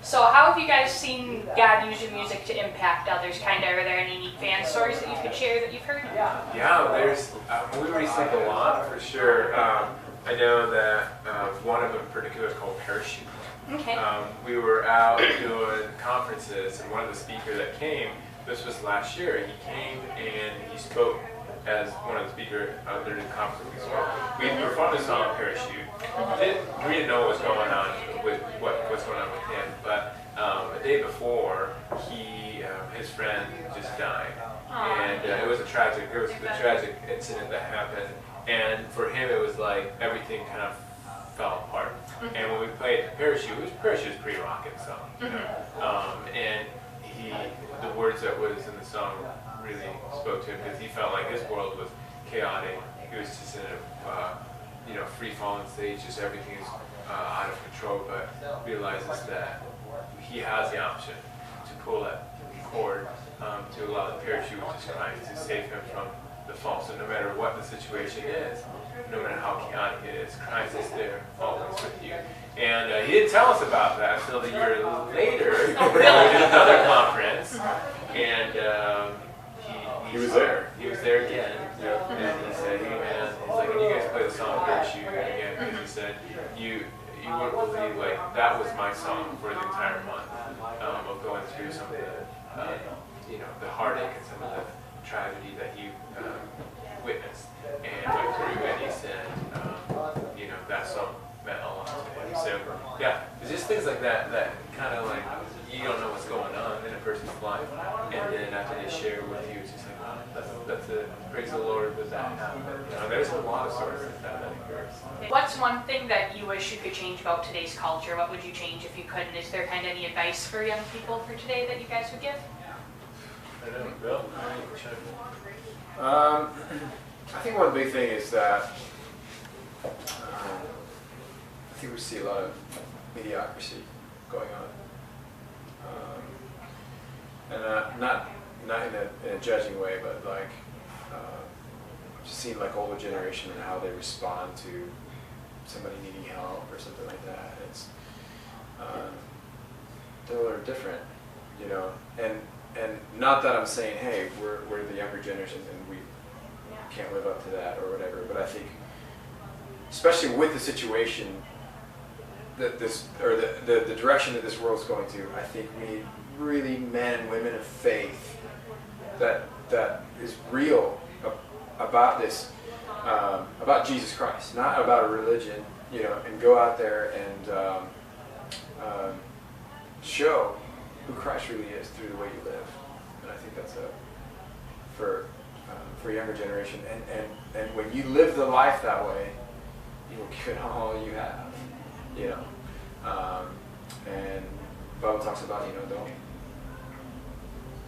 So how have you guys seen God use your music to impact others? Kind of, are there any neat fan stories that you could share that you've heard? Yeah, there's, we receive a lot for sure. I know that one of them in particular is called Parachute. Okay. We were out doing conferences, and one of the speakers that came, this was last year, he came and he spoke as one of the speakers during the conference we spoke. We performed a song, Parachute. We didn't know what was going on with what's going on with him, but the day before, his friend just died, and it was a tragic incident that happened. And for him, it was like everything kind of fell apart. And when we played Parachute, Parachute was pretty rocking song, you know? And the words that was in the song really spoke to him because he felt like his world was chaotic. He was just in a free falling stage, just everything is out of control, but realizes that he has the option to pull that cord to allow the parachute, which is Christ, to save him from the fall. So no matter what the situation is, no matter how chaotic it is, Christ is there always with you. And he didn't tell us about that until a year later. We did another conference, and he was there. He was there again, and he said, "Hey man," he's like, "When you guys play the song Parachute again," because he said, "You wouldn't believe like that was my song for the entire month of going through some of the heartache and some of the tragedy that he witnessed and went through." And he said, that song meant a lot to him. So yeah, it's just things like that kind of like you don't know what's going on in a person's life, and then after they share with you, it's just like, oh, that's a praise the Lord that happened. There's a lot of stories like that occurs. What's one thing that you wish you could change about today's culture? What would you change if you could? And is there kind of any advice for young people for today that you guys would give? I don't know, Bill. I think one big thing is that I think we see a lot of mediocrity going on, and not in a judging way, but like I've just seen like older generation and how they respond to somebody needing help or something like that. It's they're different, and not that I'm saying, hey, we're the younger generation and we can't live up to that or whatever, but I think, especially with the situation that the direction that this world's going to, I think we need really men and women of faith that is real about this, about Jesus Christ, not about a religion, and go out there and show who Christ really is through the way you live. And I think that's for younger generation. And when you live the life that way, you will give it all you have. And the Bible talks about,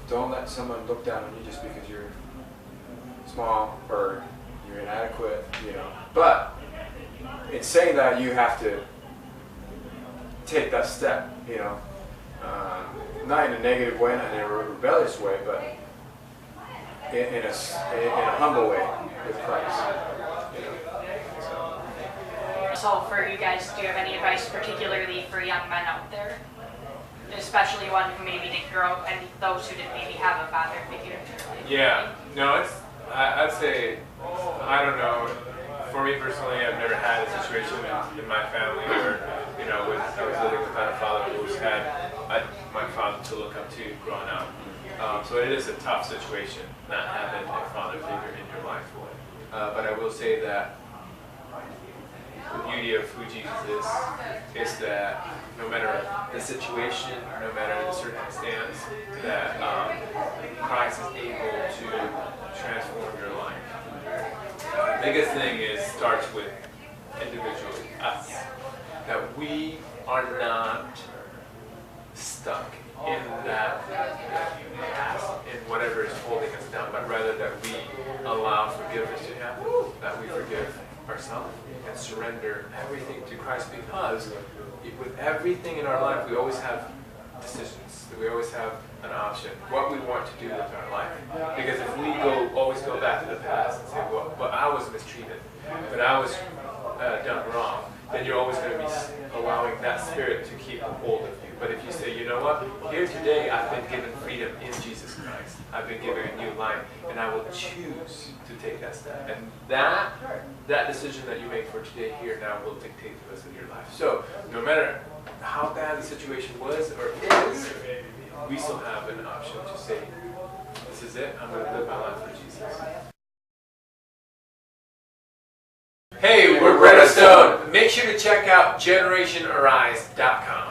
don't let someone look down on you just because you're small or you're inadequate, But in saying that, you have to take that step, not in a negative way, not in a rebellious way, but in a humble way with Christ. So for you guys, do you have any advice particularly for young men out there? Especially one who maybe didn't grow up and those who didn't maybe have a father figure? Yeah, no, I'd say, I don't know, for me personally, I've never had a situation in my family where, I was living without a father who's had my father to look up to growing up. So it is a tough situation not having a father figure in your life. But I will say that the beauty of who Jesus is that no matter the situation, no matter the circumstance, that Christ is able to transform your life. The biggest thing starts with individually, us. That we are not stuck in that past, in whatever is holding us down, but rather that we allow forgiveness to happen, that we forgive ourselves and surrender everything to Christ, because with everything in our life we always have decisions, we always have an option, what we want to do with our life. Because if we always go back to the past and say, well, I was mistreated, but I was done wrong, then you're always going to be allowing that spirit to keep a hold of you. But if you say, been given a new life, and I will choose to take that step. And that decision that you make for today, here, now, will dictate the rest of your life. So, no matter how bad the situation was or is, we still have an option to say, this is it, I'm going to live my life for Jesus. Hey, we're Redstone. Make sure to check out GenerationArise.com.